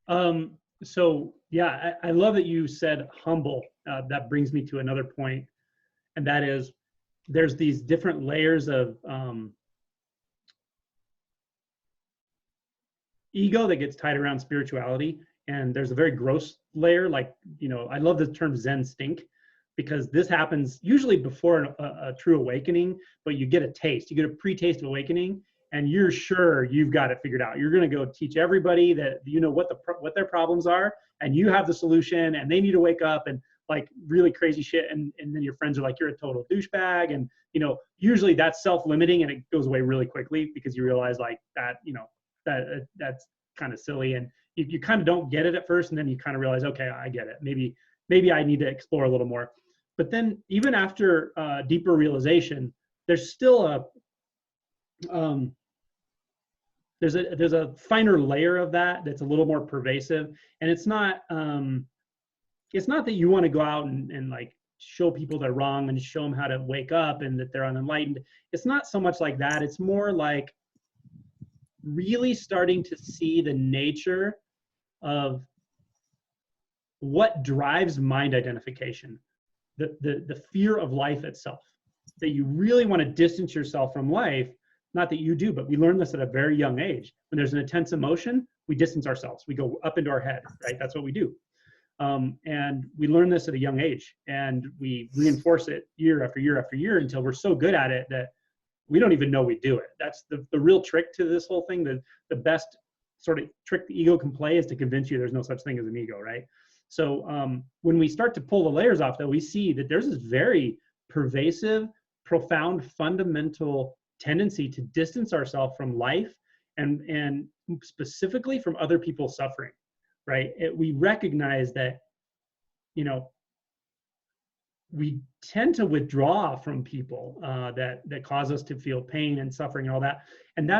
So yeah, I love that you said humble. That brings me to another point, and that is there's these different layers of ego that gets tied around spirituality, and there's a very gross layer. Like, I love the term Zen stink, because this happens usually before a true awakening, but you get a taste, you get a pre-taste of awakening, and you're sure you've got it figured out. You're going to go teach everybody that what their problems are, and you have the solution, and they need to wake up, and like really crazy shit. And then your friends are like, you're a total douchebag. And usually that's self-limiting, and it goes away really quickly because you realize like that, that's kind of silly, and you kind of don't get it at first, and then you kind of realize, okay, I get it. Maybe I need to explore a little more. But then even after deeper realization, there's still there's a finer layer of that's a little more pervasive. And it's not that you want to go out and like show people they're wrong and show them how to wake up and that they're unenlightened. It's not so much like that. It's more like really starting to see the nature of what drives mind identification, the fear of life itself, that you really want to distance yourself from life. Not that you do, but we learn this at a very young age. When there's an intense emotion, we distance ourselves. We go up into our head, right? That's what we do. And we learn this at a young age, and we reinforce it year after year after year until we're so good at it that we don't even know we do it. That's the real trick to this whole thing. The best sort of trick the ego can play is to convince you there's no such thing as an ego, right? So when we start to pull the layers off, though, we see that there's this very pervasive, profound, fundamental tendency to distance ourselves from life, and specifically from other people's suffering, right? We recognize that, we tend to withdraw from people that cause us to feel pain and suffering and all that. And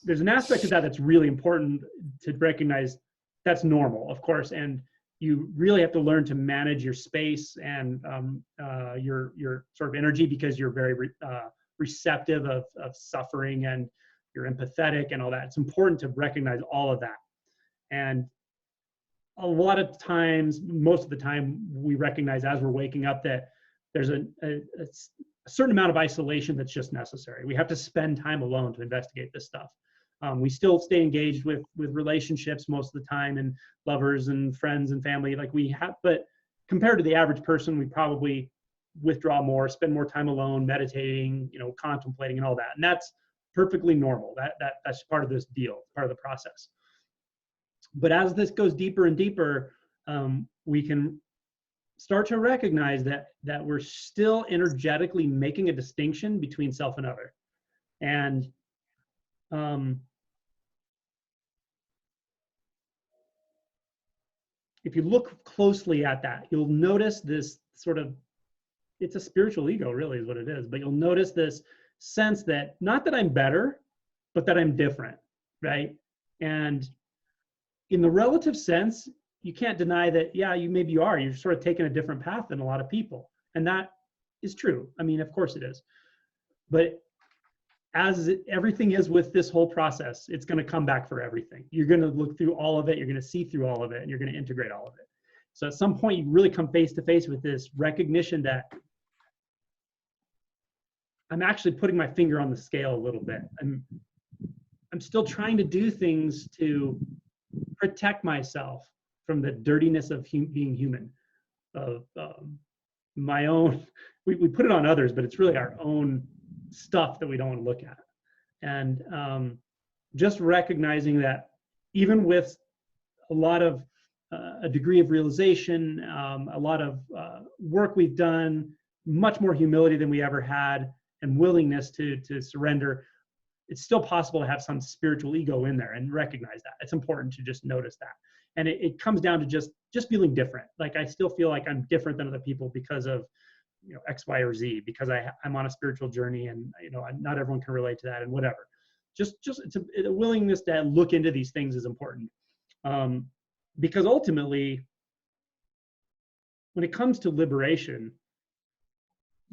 there's an aspect of that that's really important to recognize. That's normal, of course, and you really have to learn to manage your space and your sort of energy, because you're very receptive of suffering, and you're empathetic and all that. It's important to recognize all of that. And a lot of times, most of the time, we recognize as we're waking up that there's a certain amount of isolation that's just necessary. We have to spend time alone to investigate this stuff. We still stay engaged with relationships most of the time, and lovers and friends and family, like we have, but compared to the average person, we probably withdraw more, spend more time alone, meditating, contemplating and all that. And that's perfectly normal. That's part of this deal, part of the process. But as this goes deeper and deeper, we can start to recognize that we're still energetically making a distinction between self and other. And if you look closely at that, you'll notice this sort of, it's a spiritual ego really is what it is, but you'll notice this sense that not that I'm better, but that I'm different, right? And in the relative sense, you can't deny that, yeah, maybe you are. You're sort of taking a different path than a lot of people. And that is true. I mean, of course it is. But as everything is with this whole process, it's going to come back for everything. You're going to look through all of it. You're going to see through all of it, and you're going to integrate all of it. So at some point, you really come face to face with this recognition that I'm actually putting my finger on the scale a little bit. I'm still trying to do things to protect myself from the dirtiness of being human, of my own. We put it on others, but it's really our own stuff that we don't want to look at. And just recognizing that even with a lot of a degree of realization, a lot of work we've done, much more humility than we ever had, and willingness to surrender, it's still possible to have some spiritual ego in there, and recognize that. It's important to just notice that. And it comes down to just feeling different. Like I still feel like I'm different than other people because of X, Y, or Z, because I'm on a spiritual journey, and not everyone can relate to that, and whatever. Just it's a willingness to look into these things is important, because ultimately, when it comes to liberation,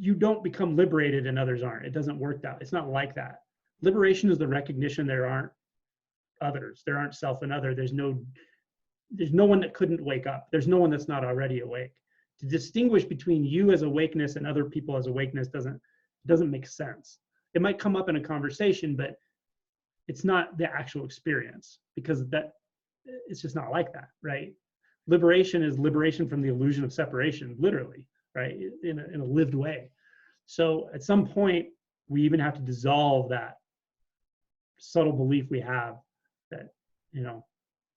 you don't become liberated and others aren't. It doesn't work that. It's not like that. Liberation is the recognition there aren't others. There aren't self and other. There's no there's no one that couldn't wake up. There's no one that's not already awake. To distinguish between you as awakeness and other people as awakeness doesn't make sense. It might come up in a conversation, but it's not the actual experience, because it's just not like that, right? Liberation is liberation from the illusion of separation, literally, right? In a lived way. So at some point, we even have to dissolve that subtle belief we have that,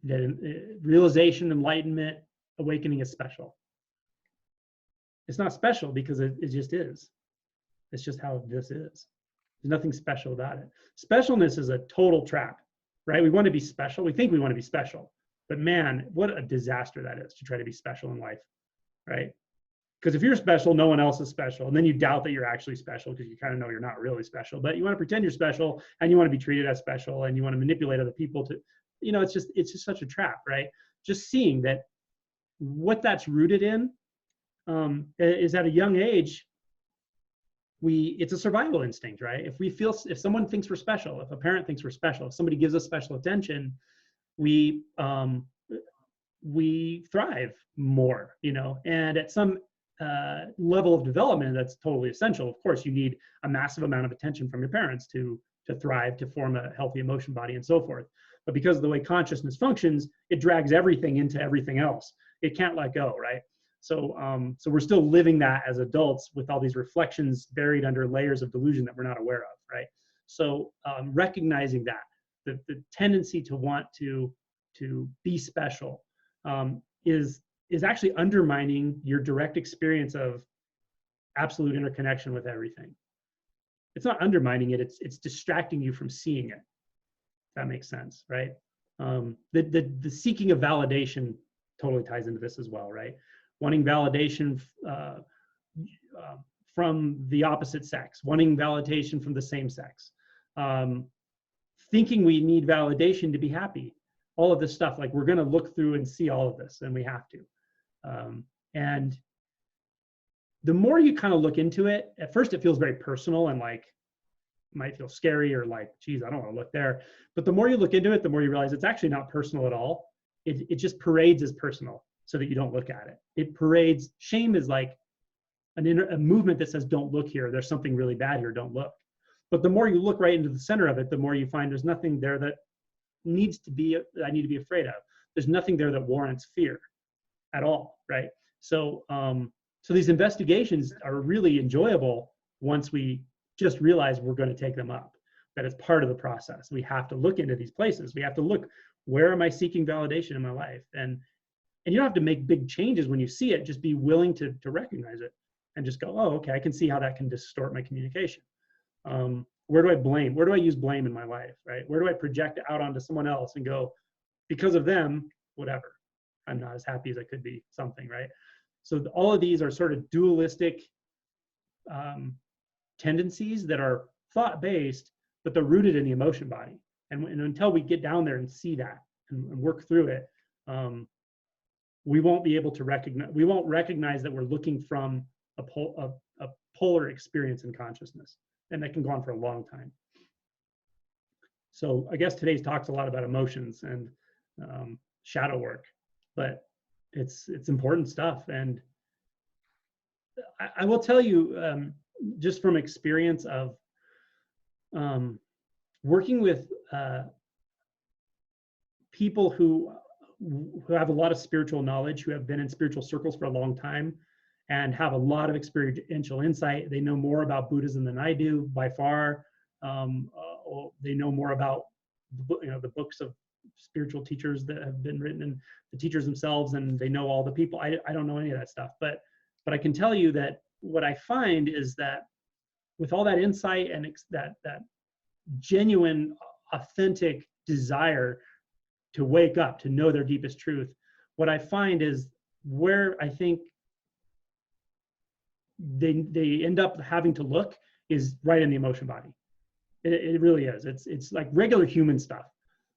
that realization, enlightenment, awakening is special. It's not special because it just is. It's just how this is. There's nothing special about it. Specialness is a total trap, right? We want to be special. We think we want to be special. But man, what a disaster that is to try to be special in life, right? Because if you're special, no one else is special. And then you doubt that you're actually special because you kind of know you're not really special. But you want to pretend you're special, and you want to be treated as special, and you want to manipulate other people to, it's just such a trap, right? Just seeing that what that's rooted in is at a young age, it's a survival instinct, right? If someone thinks we're special, if a parent thinks we're special, if somebody gives us special attention, we thrive more, and at some level of development, that's totally essential. Of course, you need a massive amount of attention from your parents to thrive, to form a healthy emotion body and so forth. But because of the way consciousness functions, it drags everything into everything else. It can't let go, right? So we're still living that as adults with all these reflections buried under layers of delusion that we're not aware of, right? So recognizing that, the tendency to want to be special is actually undermining your direct experience of absolute interconnection with everything. It's not undermining it, it's distracting you from seeing it. If that makes sense, right? The seeking of validation totally ties into this as well, right? Wanting validation from the opposite sex, wanting validation from the same sex, thinking we need validation to be happy. All of this stuff, like we're going to look through and see all of this, and we have to. And the more you kind of look into it, at first it feels very personal and like might feel scary or like, geez, I don't want to look there. But the more you look into it, the more you realize it's actually not personal at all. It just parades as personal so that you don't look at it. It parades, shame is like a movement that says, don't look here. There's something really bad here, don't look. But the more you look right into the center of it, the more you find there's nothing there that I need to be afraid of. There's nothing there that warrants fear at all, right? So these investigations are really enjoyable once we just realize we're going to take them up, that it's part of the process. We have to look into these places. We have to look, where am I seeking validation in my life? And you don't have to make big changes when you see it. Just be willing to recognize it and just go, oh, okay, I can see how that can distort my communication. Where do I blame? Where do I use blame in my life, right? Where do I project out onto someone else and go, because of them, whatever, I'm not as happy as I could be, something, right? So all of these are sort of dualistic tendencies that are thought-based, but they're rooted in the emotion body. And until we get down there and see that and work through it, we won't be able to recognize that we're looking from a polar experience in consciousness. And that can go on for a long time. So I guess today's talk's a lot about emotions and shadow work, but it's important stuff. And I will tell you, just from experience of working with people who have a lot of spiritual knowledge, who have been in spiritual circles for a long time, and have a lot of experiential insight. They know more about Buddhism than I do by far. They know more about the books of spiritual teachers that have been written and the teachers themselves, and they know all the people. I don't know any of that stuff, but I can tell you that what I find is that with all that insight and that genuine, authentic desire to wake up, to know their deepest truth, what I find is where I think they end up having to look is right in the emotion body. It really is. It's like regular human stuff.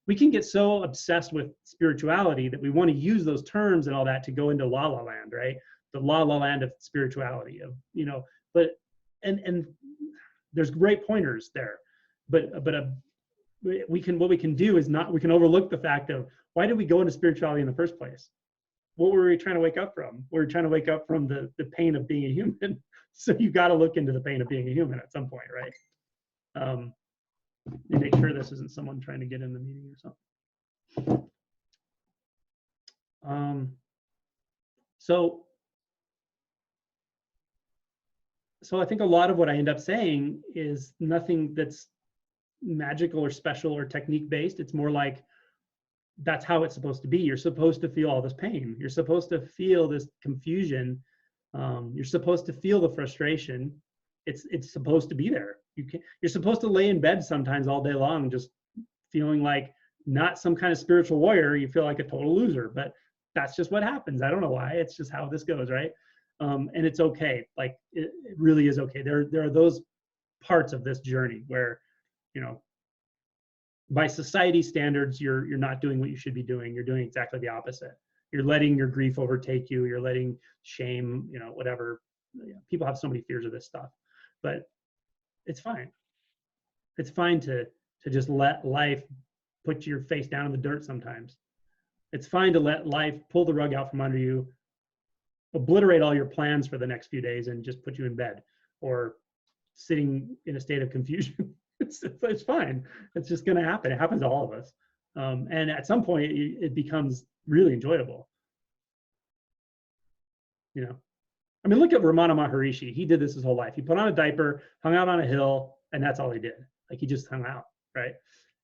We can get so obsessed with spirituality that we want to use those terms and all that to go into la la land, right? The la la land of spirituality, but there's great pointers there, but what we can do is we can overlook the fact of, why did we go into spirituality in the first place? What were we trying to wake up from? We were trying to wake up from the pain of being a human. So you got to look into the pain of being a human at some point, right? And make sure this isn't someone trying to get in the meeting or something. So I think a lot of what I end up saying is nothing that's magical or special or technique based. It's more like, that's how it's supposed to be. You're supposed to feel all this pain. You're supposed to feel this confusion. You're supposed to feel the frustration. It's supposed to be there. You're supposed to lay in bed sometimes all day long, just feeling like not some kind of spiritual warrior. You feel like a total loser, but that's just what happens. I don't know why. It's just how this goes, right? And it's okay. Like it really is okay. There are those parts of this journey where, you know, by society standards, you're not doing what you should be doing. You're doing exactly the opposite. You're letting your grief overtake you. You're letting shame, you know, whatever. You know, people have so many fears of this stuff, but it's fine. It's fine to just let life put your face down in the dirt sometimes. It's fine to let life pull the rug out from under you, obliterate all your plans for the next few days, and just put you in bed or sitting in a state of confusion. It's fine. It's just going to happen. It happens to all of us. And at some point, it becomes really enjoyable. You know, I mean, look at Ramana Maharishi. He did this his whole life. He put on a diaper, hung out on a hill, and that's all he did. Like, he just hung out, right?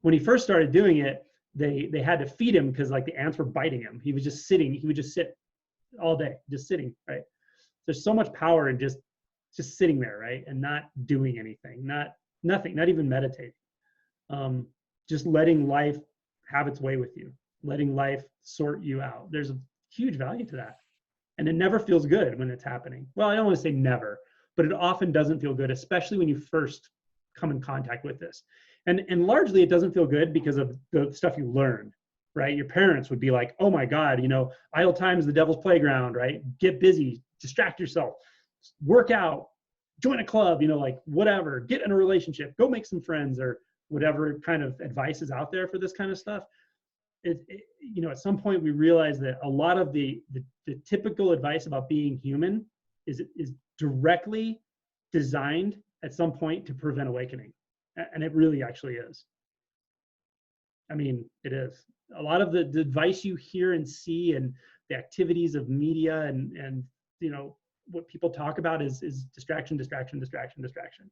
When he first started doing it, they had to feed him because like the ants were biting him. He was just sitting. He would just sit all day, just sitting, right? There's so much power in just sitting there, right? And not doing anything, nothing, not even meditating. Just letting life have its way with you, letting life sort you out. There's a huge value to that. And it never feels good when it's happening. Well, I don't want to say never, but it often doesn't feel good, especially when you first come in contact with this. And largely it doesn't feel good because of the stuff you learned, right? Your parents would be like, oh my God, you know, idle time is the devil's playground, right? Get busy, distract yourself, work out, join a club, you know, like whatever, get in a relationship, go make some friends, or whatever kind of advice is out there for this kind of stuff. You know, at some point we realize that a lot of the typical advice about being human is directly designed at some point to prevent awakening. And it really actually is. I mean, it is. A lot of the advice you hear and see and the activities of media and you know, what people talk about is distraction, distraction, distraction, distraction.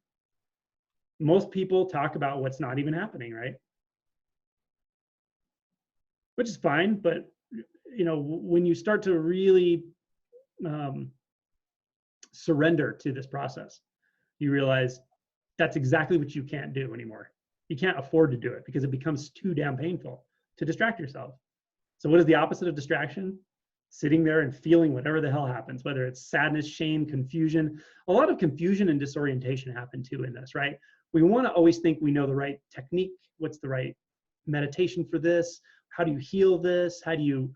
Most people talk about what's not even happening, right? Which is fine, but you know, when you start to really surrender to this process, you realize that's exactly what you can't do anymore. You can't afford to do it because it becomes too damn painful to distract yourself. So what is the opposite of distraction? Sitting there and feeling whatever the hell happens, whether it's sadness, shame, confusion. A lot of confusion and disorientation happen too in this, right? We want to always think we know the right technique. What's the right meditation for this? How do you heal this? How do you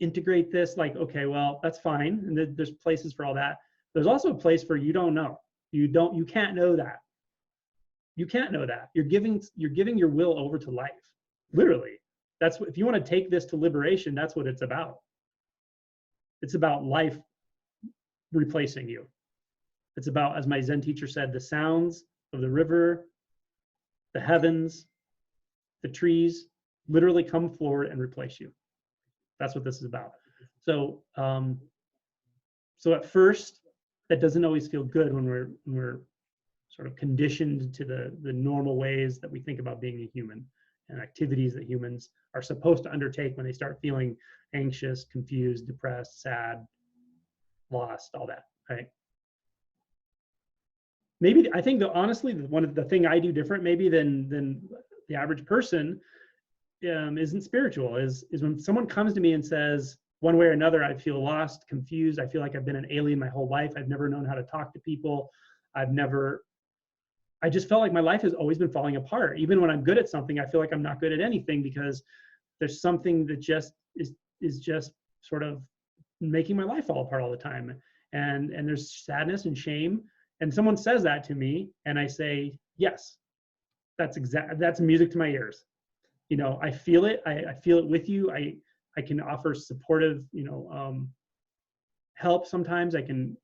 integrate this? Like, okay, well, that's fine. And there's places for all that. There's also a place for you don't know. You can't know that. You can't know that. You're giving your will over to life. Literally. That's what, if you want to take this to liberation, that's what it's about. It's about life replacing you. It's about, as my Zen teacher said, the sounds of the river, the heavens, the trees literally come forward and replace you. That's what this is about. So, so at first, that doesn't always feel good when we're sort of conditioned to the normal ways that we think about being a human and activities that humans are supposed to undertake when they start feeling anxious, confused, depressed, sad, lost, all that, right? Maybe, I think that honestly, one of the thing I do different maybe than the average person isn't spiritual, is when someone comes to me and says, one way or another, I feel lost, confused, I feel like I've been an alien my whole life, I've never known how to talk to people, I just felt like my life has always been falling apart. Even when I'm good at something, I feel like I'm not good at anything because there's something that just is just sort of making my life fall apart all the time. And there's sadness and shame. And someone says that to me and I say, yes, that's music to my ears. I feel it. I feel it with you. I can offer supportive, help. Sometimes I can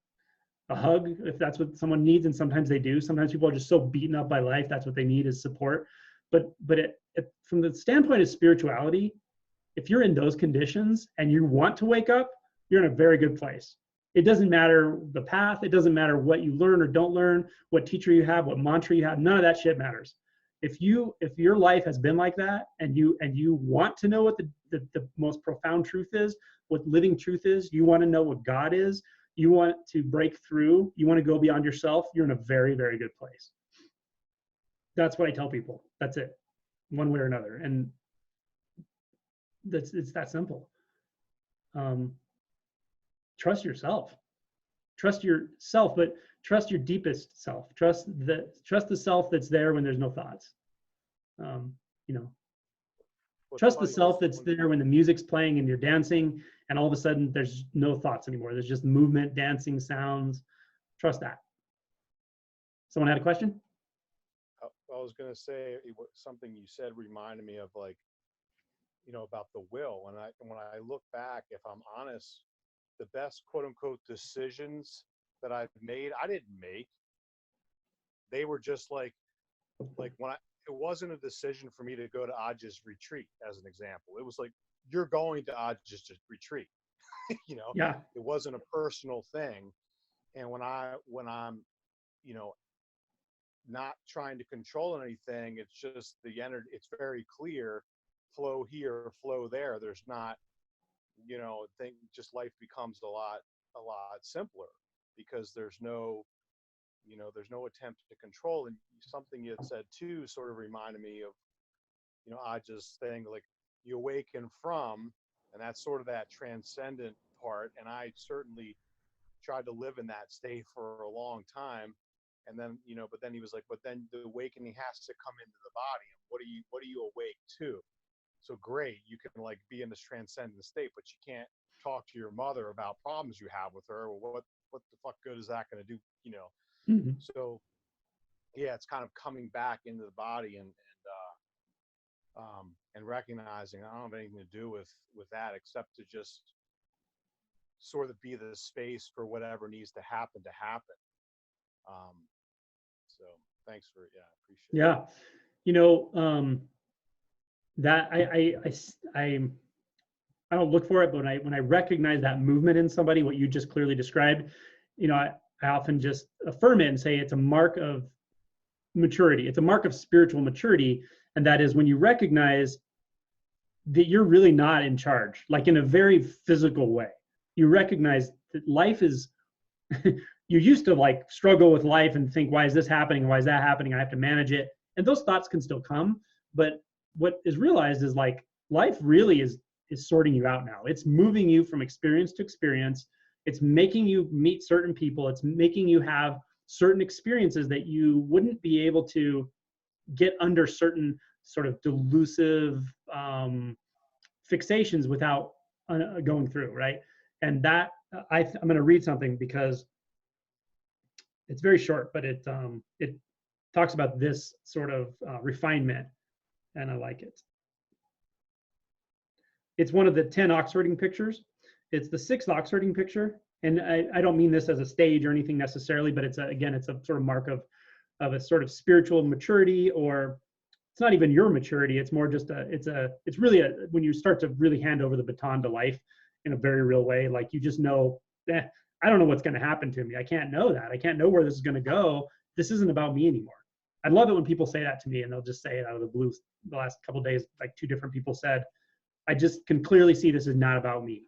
a hug if that's what someone needs, and sometimes they do. Sometimes people are just so beaten up by life, that's what they need is support. But from the standpoint of spirituality, if you're in those conditions and you want to wake up, you're in a very good place. It doesn't matter the path. It doesn't matter what you learn or don't learn, what teacher you have, what mantra you have. None of that shit matters. If your life has been like that, and you want to know what the most profound truth is, what living truth is, you want to know what God is, you want to break through, you want to go beyond yourself, you're in a very, very good place. That's what I tell people. That's it, one way or another. And it's that simple. Trust yourself. Trust yourself, but trust your deepest self. Trust the self that's there when there's no thoughts. Trust the self that's there when the music's playing and you're dancing, and all of a sudden there's no thoughts anymore. There's just movement, dancing, sounds. Trust that. Someone had a question? I was going to say something you said reminded me of about the will. And when I look back, if I'm honest, the best quote unquote decisions that I've made, I didn't make. They were just like when it wasn't a decision for me to go to Aj's retreat, as an example. It was like, you're going to Aj's retreat. Yeah. It wasn't a personal thing. And when I'm, not trying to control anything, it's just the energy, it's very clear, flow here, flow there. There's not, just life becomes a lot simpler because there's no attempt to control. And something you had said too sort of reminded me of, Aj's thing, like you awaken from, and that's sort of that transcendent part. And I certainly tried to live in that state for a long time. And then, but then he was like, but then the awakening has to come into the body. And what do you awake to? So great, you can like be in this transcendent state, but you can't talk to your mother about problems you have with her. Well, what the fuck good is that going to do? Mm-hmm. So yeah, it's kind of coming back into the body and recognizing I don't have anything to do with that except to just sort of be the space for whatever needs to happen. So thanks for, I appreciate it. Yeah. That I don't look for it, but when I recognize that movement in somebody, what you just clearly described, I often just affirm it and say it's a mark of maturity. It's a mark of spiritual maturity. And that is when you recognize that you're really not in charge, like in a very physical way. You recognize that life is, you used to like struggle with life and think, why is this happening? Why is that happening? I have to manage it. And those thoughts can still come. But what is realized is like life really is sorting you out now. It's moving you from experience to experience. It's making you meet certain people. It's making you have certain experiences that you wouldn't be able to get under certain sort of delusive fixations without going through, right? And that I'm going to read something because it's very short, but it talks about this sort of refinement, and I like it. It's one of the 10 Oxfording pictures. It's the 6th Oxfording picture, and I don't mean this as a stage or anything necessarily, but it's a sort of mark of a sort of spiritual maturity, or it's not even your maturity. It's more just it's really when you start to really hand over the baton to life in a very real way, like you just know, I don't know what's going to happen to me. I can't know that. I can't know where this is going to go. This isn't about me anymore. I love it when people say that to me, and they'll just say it out of the blue. The last couple of days, like 2 different people said, I just can clearly see this is not about me.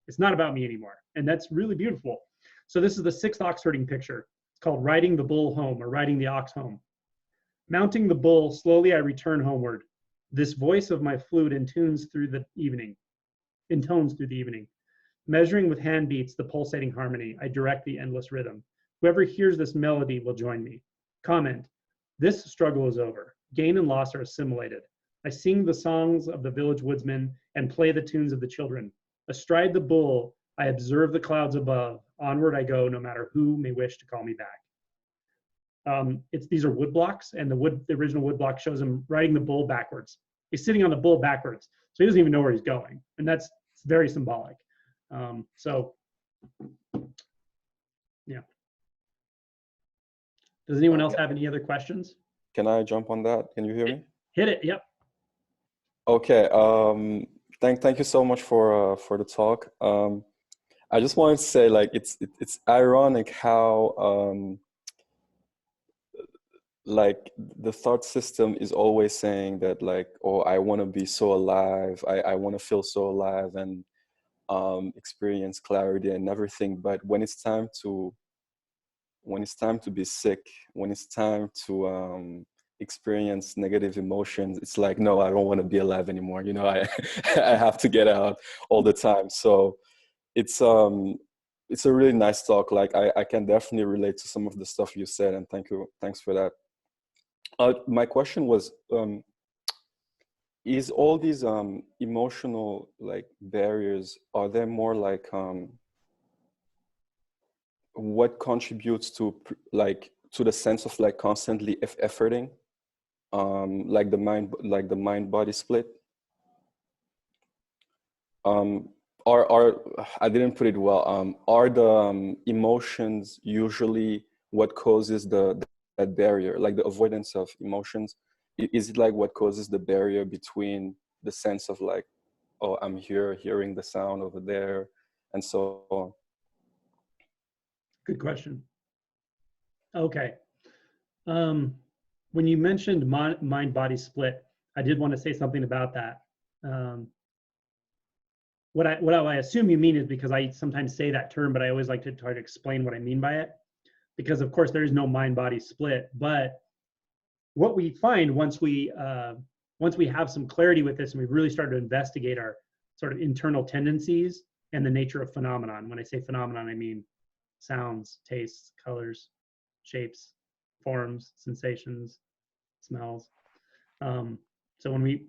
It's not about me anymore. And that's really beautiful. So this is the 6th Oxfording picture. It's called Riding the Bull Home, or Riding the Ox Home. Mounting the bull, slowly I return homeward. This voice of my flute intones through the evening. Measuring with hand beats the pulsating harmony, I direct the endless rhythm. Whoever hears this melody will join me. Comment, this struggle is over. Gain and loss are assimilated. I sing the songs of the village woodsmen and play the tunes of the children. Astride the bull, I observe the clouds above. Onward I go, no matter who may wish to call me back. These are wood blocks, and the original wood block shows him riding the bull backwards. He's sitting on the bull backwards, so he doesn't even know where he's going, and that's very symbolic. So, yeah. Does anyone else have any other questions? Can I jump on that? Can you hear me? Hit it. Yep. Okay. Thank you so much for the talk. I just wanted to say, like, it's ironic how like the thought system is always saying that, like, oh, I want to be so alive, I want to feel so alive and experience clarity and everything. But when it's time to be sick, when it's time to experience negative emotions, it's like, no, I don't want to be alive anymore. You know, I I have to get out all the time. So it's a really nice talk. Like, I can definitely relate to some of the stuff you said, and thanks for that. My question was, is all these emotional, like, barriers, are they more like what contributes to like to the sense of like constantly efforting, like the mind body split? Are I didn't put it well. Are the emotions usually what causes that barrier, like the avoidance of emotions? Is it like what causes the barrier between the sense of like, oh, I'm here hearing the sound over there, and so on? Good question. Okay. When you mentioned mind-body split, I did want to say something about that. What I assume you mean is, because I sometimes say that term, but I always like to try to explain what I mean by it. Because of course there is no mind-body split, but what we find once we have some clarity with this, and we've really started to investigate our sort of internal tendencies and the nature of phenomenon. When I say phenomenon, I mean sounds, tastes, colors, shapes, forms, sensations, smells. So when we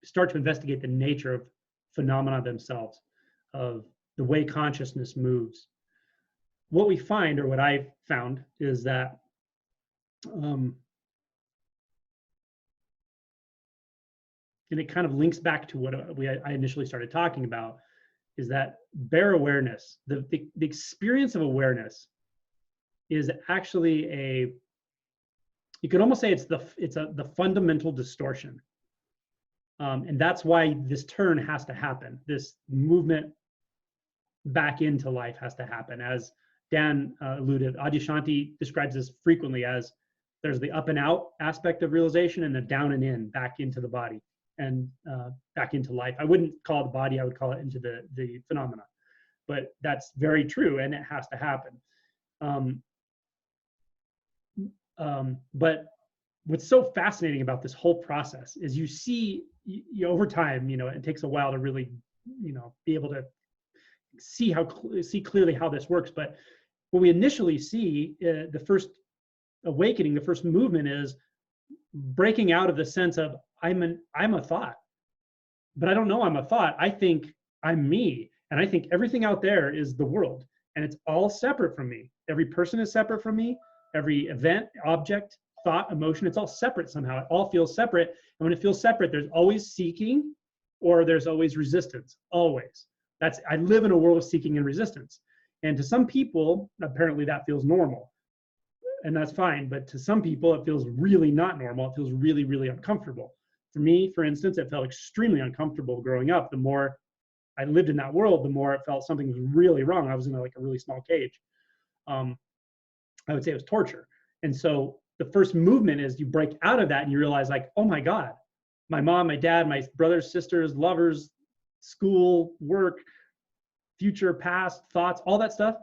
start to investigate the nature of phenomena themselves, of the way consciousness moves, what we find, or what I've found, is that and it kind of links back to what I initially started talking about, is that bare awareness, the experience of awareness, is actually you could almost say it's the fundamental distortion. And that's why this turn has to happen. This movement back into life has to happen. As Dan alluded, Adyashanti describes this frequently as there's the up and out aspect of realization and the down and in, back into the body and back into life. I wouldn't call it the body, I would call it into the phenomena. But that's very true, and it has to happen. But what's so fascinating about this whole process is you see, over time, it takes a while to really, be able to see clearly how this works. But what we initially see, the first awakening, the first movement, is breaking out of the sense of I'm a thought, but I don't know I'm a thought. I think I'm me, and I think everything out there is the world, and it's all separate from me. Every person is separate from me. Every event, object, thought, emotion, it's all separate somehow. It all feels separate. And when it feels separate, there's always seeking, or there's always resistance, always. I live in a world of seeking and resistance. And to some people, apparently that feels normal. And that's fine. But to some people, it feels really not normal. It feels really, really uncomfortable. For me, for instance, it felt extremely uncomfortable growing up. The more I lived in that world, the more it felt something was really wrong. I was in like a really small cage. I would say it was torture. And so the first movement is you break out of that and you realize, like, oh my God, my mom, my dad, my brothers, sisters, lovers, school, work, future, past, thoughts, all that stuff,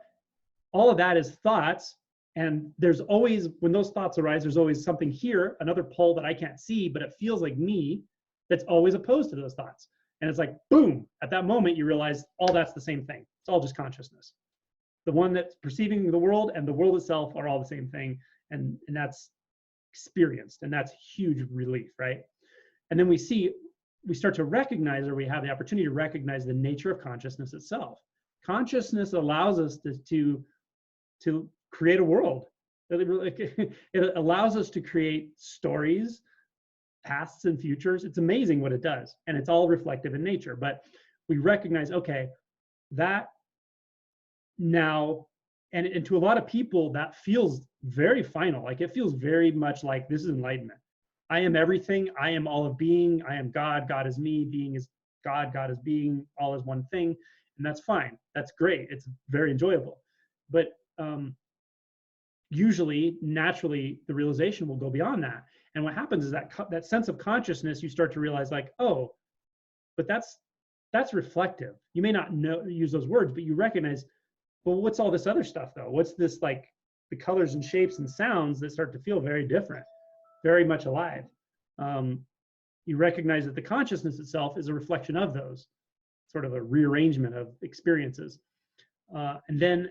all of that is thoughts. And there's always, when those thoughts arise, there's always something here, another pole that I can't see, but it feels like me, that's always opposed to those thoughts. And it's like, boom, at that moment, you realize all that's the same thing. It's all just consciousness. The one that's perceiving the world and the world itself are all the same thing. And that's experienced, and that's huge relief, right? And then we start to recognize, or we have the opportunity to recognize, the nature of consciousness itself. Consciousness allows us to create a world. It allows us to create stories pasts and futures. It's amazing what it does. And it's all reflective in nature. But we recognize, okay, that now, and to a lot of people, that feels very final. Like it feels very much like this is enlightenment. I am everything. I am all of being. I am God. God is me. Being is God. God is being. All is one thing. And that's fine. That's great. It's very enjoyable. But usually, naturally, the realization will go beyond that. And what happens is that sense of consciousness, you start to realize like, oh, but that's reflective. You may not use those words, but you recognize, well, what's all this other stuff though? What's this, like the colors and shapes and sounds that start to feel very different, very much alive. You recognize that the consciousness itself is a reflection of those, sort of a rearrangement of experiences. And then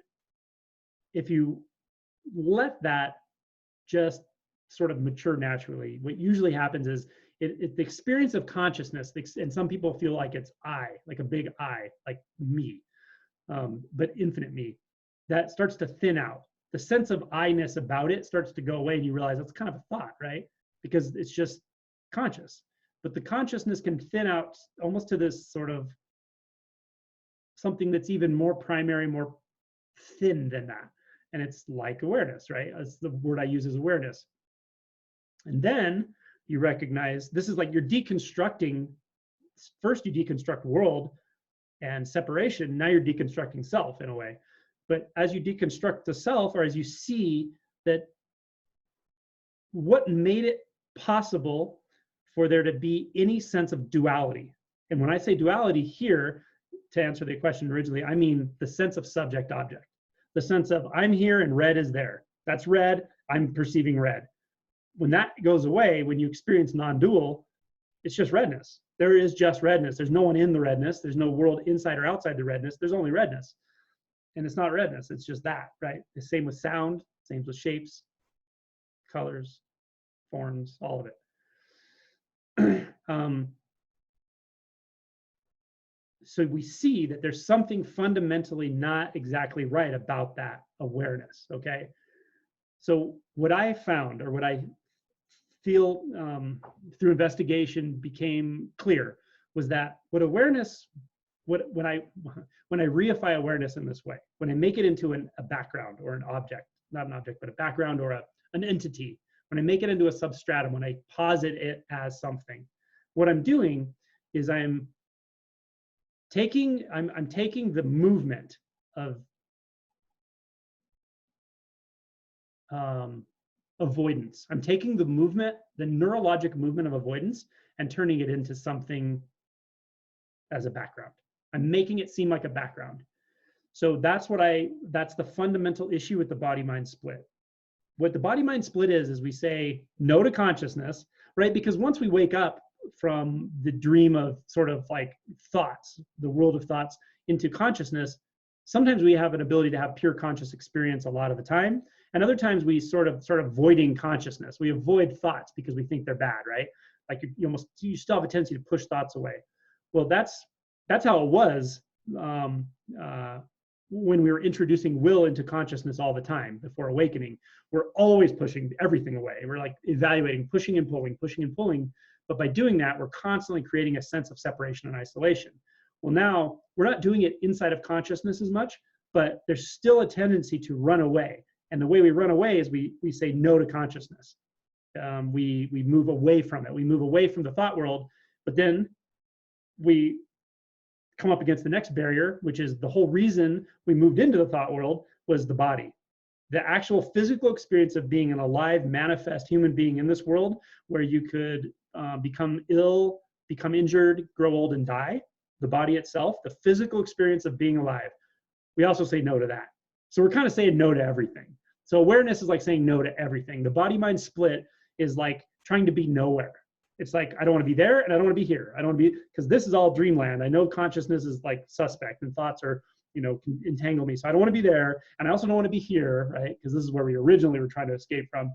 if you let that just sort of mature naturally, what usually happens is the experience of consciousness, and some people feel like it's I, like a big I, like me, but infinite me, that starts to thin out. The sense of I-ness about it starts to go away, and you realize that's kind of a thought, right? Because it's just conscious. But the consciousness can thin out almost to this sort of something that's even more primary, more thin than that. And it's like awareness, right? That's the word I use, is awareness. And then you recognize this is like you're deconstructing. First, you deconstruct world and separation. Now you're deconstructing self in a way. But as you deconstruct the self, or as you see that what made it possible for there to be any sense of duality. And when I say duality here, to answer the question originally, I mean the sense of subject-object. The sense of I'm here and red is there. That's red, I'm perceiving red. When that goes away, when you experience non-dual, it's just redness. There is just redness. There's no one in the redness. There's no world inside or outside the redness. There's only redness. And it's not redness, it's just that, right? The same with sound, same with shapes, colors, forms, all of it. So we see that there's something fundamentally not exactly right about that awareness, okay? So what I found, or what I feel through investigation became clear, was that what awareness, when I reify awareness in this way, when I make it into a background or an object, not an object, but a background or an entity, when I make it into a substratum, when I posit it as something, what I'm doing is I'm taking the movement of avoidance. I'm taking the movement, the neurologic movement of avoidance, and turning it into something as a background. I'm making it seem like a background. So that's the fundamental issue with the body-mind split. What the body-mind split is we say no to consciousness, right? Because once we wake up from the dream of sort of like thoughts, the world of thoughts, into consciousness, sometimes we have an ability to have pure conscious experience a lot of the time. And other times we sort of avoiding consciousness. We avoid thoughts because we think they're bad, right? Like you still have a tendency to push thoughts away. Well, that's how it was when we were introducing will into consciousness all the time before awakening. We're always pushing everything away. We're like evaluating, pushing and pulling, pushing and pulling. But by doing that, we're constantly creating a sense of separation and isolation. Well, now we're not doing it inside of consciousness as much, but there's still a tendency to run away. And the way we run away is we say no to consciousness. We move away from it. We move away from the thought world, but then we come up against the next barrier, which is the whole reason we moved into the thought world was the body. The actual physical experience of being an alive, manifest human being in this world, where you could become ill, become injured, grow old, and die. The body itself, the physical experience of being alive. We also say no to that. So we're kind of saying no to everything. So awareness is like saying no to everything. The body-mind split is like trying to be nowhere. It's like, I don't want to be there and I don't want to be here. I don't want to be, because this is all dreamland. I know consciousness is like suspect and thoughts are, can entangle me. So I don't want to be there. And I also don't want to be here, right? Because this is where we originally were trying to escape from.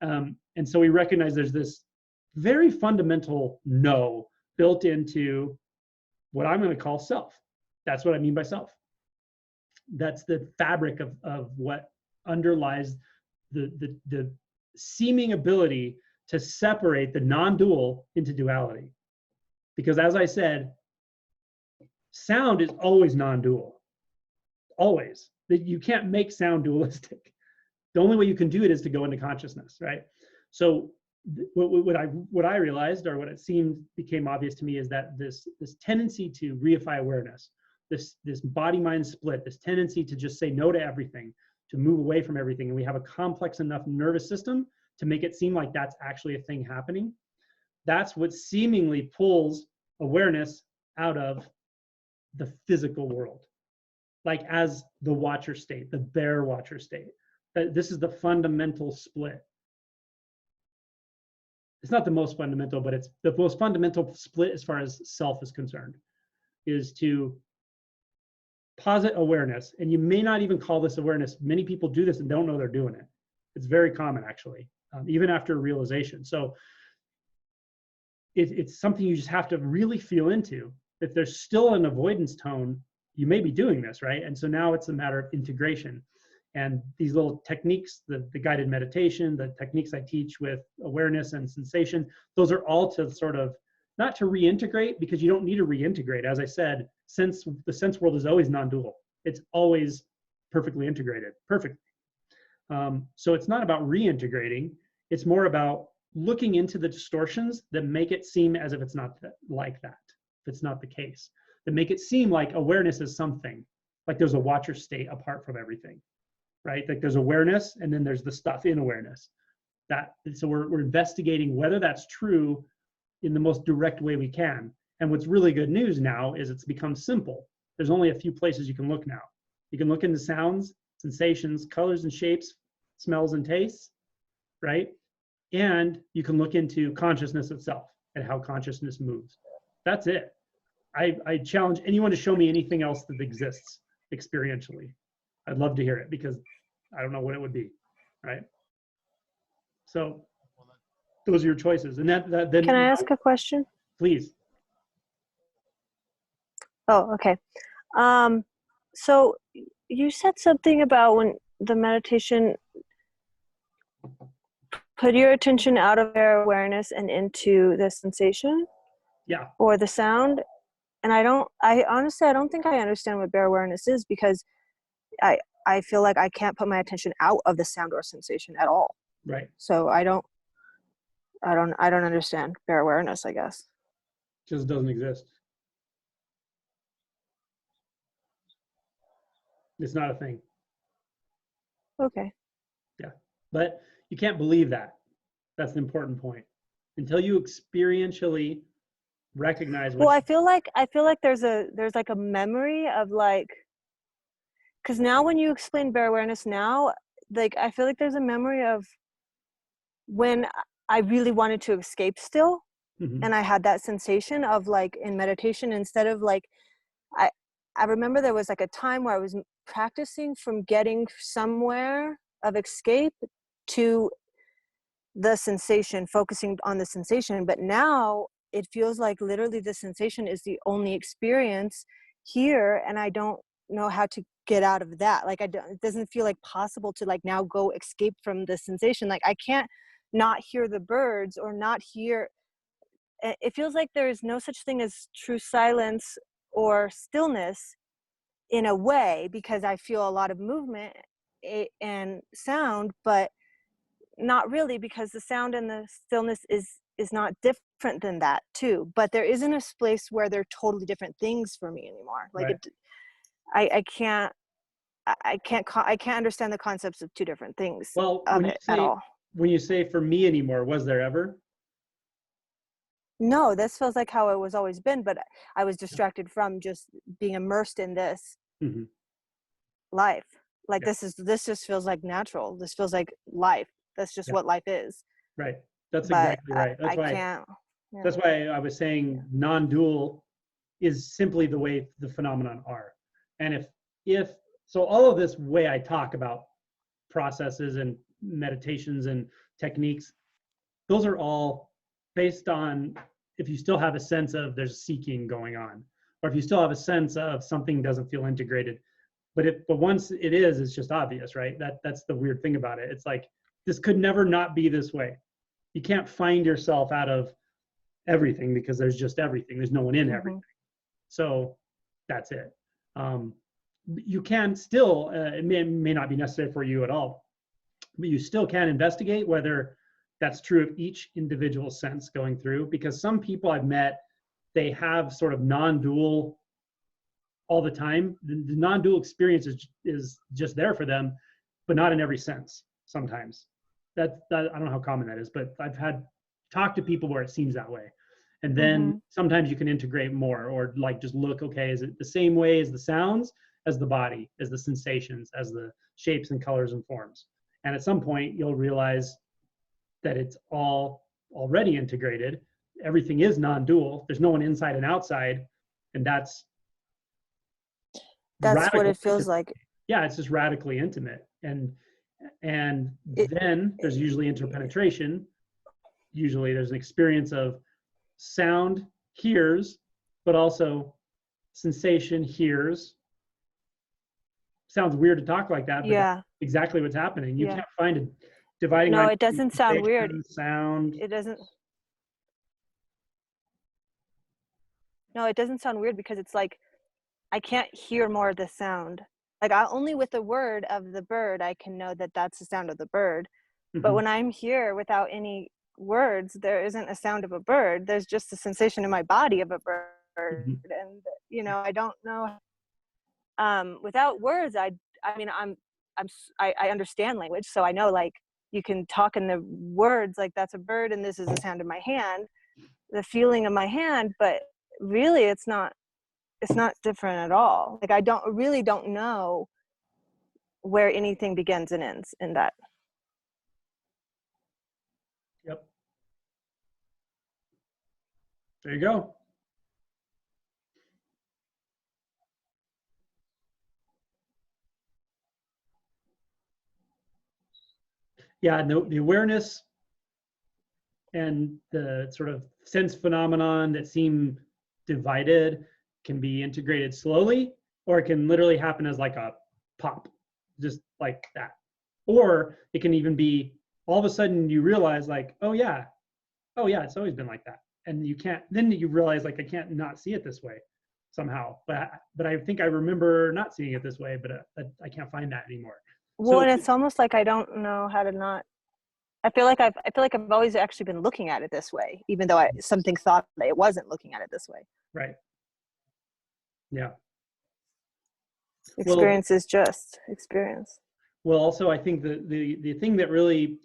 And so we recognize there's this very fundamental no built into what I'm going to call self. That's what I mean by self. That's the fabric of what underlies the seeming ability to separate the non-dual into duality. Because as I said, sound is always non-dual, always. That you can't make sound dualistic. The only way you can do it is to go into consciousness, right? So what I realized, or what it seemed became obvious to me, is that this tendency to reify awareness, this body-mind split, this tendency to just say no to everything, to move away from everything, and we have a complex enough nervous system to make it seem like that's actually a thing happening. That's what seemingly pulls awareness out of the physical world, like as the watcher state, the bear watcher state. This is the fundamental split. It's not the most fundamental, but it's the most fundamental split as far as self is concerned, is to posit awareness. And you may not even call this awareness. Many people do this and don't know they're doing it. It's very common, actually, even after realization. So it's something you just have to really feel into. If there's still an avoidance tone, you may be doing this, right? And so now it's a matter of integration. And these little techniques, the guided meditation, the techniques I teach with awareness and sensation, those are all to sort of, not to reintegrate, because you don't need to reintegrate. As I said, the sense world is always non-dual. It's always perfectly integrated, perfectly. So it's not about reintegrating. It's more about looking into the distortions that make it seem as if it's not like that, if it's not the case, that make it seem like awareness is something, like there's a watcher state apart from everything. Right? Like there's awareness, and then there's the stuff in awareness. So we're investigating whether that's true in the most direct way we can. And what's really good news now is it's become simple. There's only a few places you can look now. You can look into sounds, sensations, colors and shapes, smells and tastes, right? And you can look into consciousness itself and how consciousness moves. That's it. I challenge anyone to show me anything else that exists experientially. I'd love to hear it, because I don't know what it would be, right? So those are your choices. And then Can I ask a question? Please. Oh, okay. So you said something about when the meditation, put your attention out of their awareness and into the sensation, Yeah. or the sound. And I honestly don't think I understand what bare awareness is, because I feel like I can't put my attention out of the sound or sensation at all. Right. So I don't understand bare awareness, I guess. Just doesn't exist. It's not a thing. Okay. Yeah. But you can't believe that. That's the important point. Until you experientially recognize what. Well, I feel like there's like a memory of, like, because now when you explain bare awareness now, like, I feel like there's a memory of when I really wanted to escape still. Mm-hmm. And I had that sensation of, like, in meditation, instead of, like, I remember there was like a time where I was practicing from getting somewhere of escape to the sensation, focusing on the sensation. But now it feels like literally the sensation is the only experience here, and I don't know how to get out of that. Like, it doesn't feel like possible to, like, now go escape from the sensation. Like, I can't not hear the birds or not hear. It feels like there's no such thing as true silence or stillness in a way, because I feel a lot of movement and sound, but not really, because the sound and the stillness is not different than that too. But there isn't a place where they're totally different things for me anymore. Like, right. I can't understand the concepts of two different things. Well, at all. When you say for me anymore, was there ever? No, this feels like how it was always been, but I was distracted from just being immersed in this Mm-hmm. life. Like, this just feels like natural. This feels like life. That's just what life is. Right. That's But exactly right. That's why. Can't. Yeah. That's why I was saying non-dual is simply the way the phenomenon are. And if so, all of this way I talk about processes and meditations and techniques, those are all based on if you still have a sense of there's seeking going on, or if you still have a sense of something doesn't feel integrated. But once it is, it's just obvious, right? That's the weird thing about it. It's like, this could never not be this way. you can't find yourself out of everything because there's just everything. There's no one in everything. So that's it. You can still, it may not be necessary for you at all, but you still can investigate whether that's true of each individual sense going through, because some people I've met, they have sort of non-dual all the time. The non-dual experience is just there for them, but not in every sense sometimes. That I don't know how common that is, but I've talked to people where it seems that way. And then sometimes you can integrate more, or like just look, okay, is it the same way as the sounds, as the body, as the sensations, as the shapes and colors and forms? And at some point you'll realize that it's all already integrated. Everything is non-dual. There's no one inside and outside. And that's what it feels like. Yeah, it's just radically intimate. And then there's usually interpenetration. Usually there's an experience of sound hears, but also sensation hears. Sounds weird to talk like that, but that's exactly what's happening. You can't find a dividing line. No, it doesn't sound weird. Sound. It doesn't. No, it doesn't sound weird, because it's like I can't hear more of the sound. Like only with the word of the bird, I can know that that's the sound of the bird. But when I'm here without any words, there isn't a sound of a bird. There's just a sensation in my body of a bird. And I don't know. Without words, I understand language, so I know, like, you can talk in the words, like, that's a bird and this is the sound of my hand, the feeling of my hand, but really it's not different at all. Like, I really don't know where anything begins and ends in that. Yep. There you go. Yeah, no, the awareness and the sort of sense phenomenon that seem divided can be integrated slowly, or it can literally happen as like a pop, just like that. Or it can even be all of a sudden you realize, like, oh yeah, it's always been like that. And then you realize, like, I can't not see it this way somehow. But I think I remember not seeing it this way, but I can't find that anymore. Well, and it's almost like I don't know how to not. I feel like I've always actually been looking at it this way, even though something thought that it wasn't looking at it this way. Right. Yeah. Experience is just experience. Well, also, I think the thing that really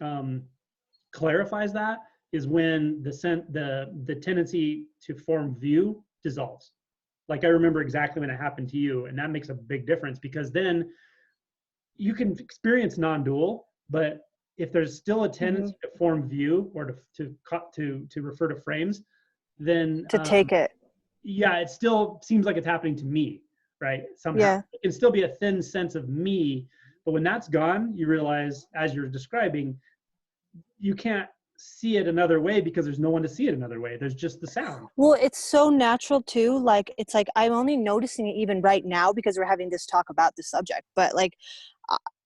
clarifies that is when the tendency to form view dissolves. Like, I remember exactly when it happened to you, and that makes a big difference, because then you can experience non-dual, but if there's still a tendency to form view, or to refer to frames, then to take it. Yeah, it still seems like it's happening to me, right? Somehow. Yeah. It can still be a thin sense of me, but when that's gone, you realize, as you're describing, you can't see it another way because there's no one to see it another way. There's just the sound. Well, it's so natural too. Like, it's like I'm only noticing it even right now because we're having this talk about the subject. But like,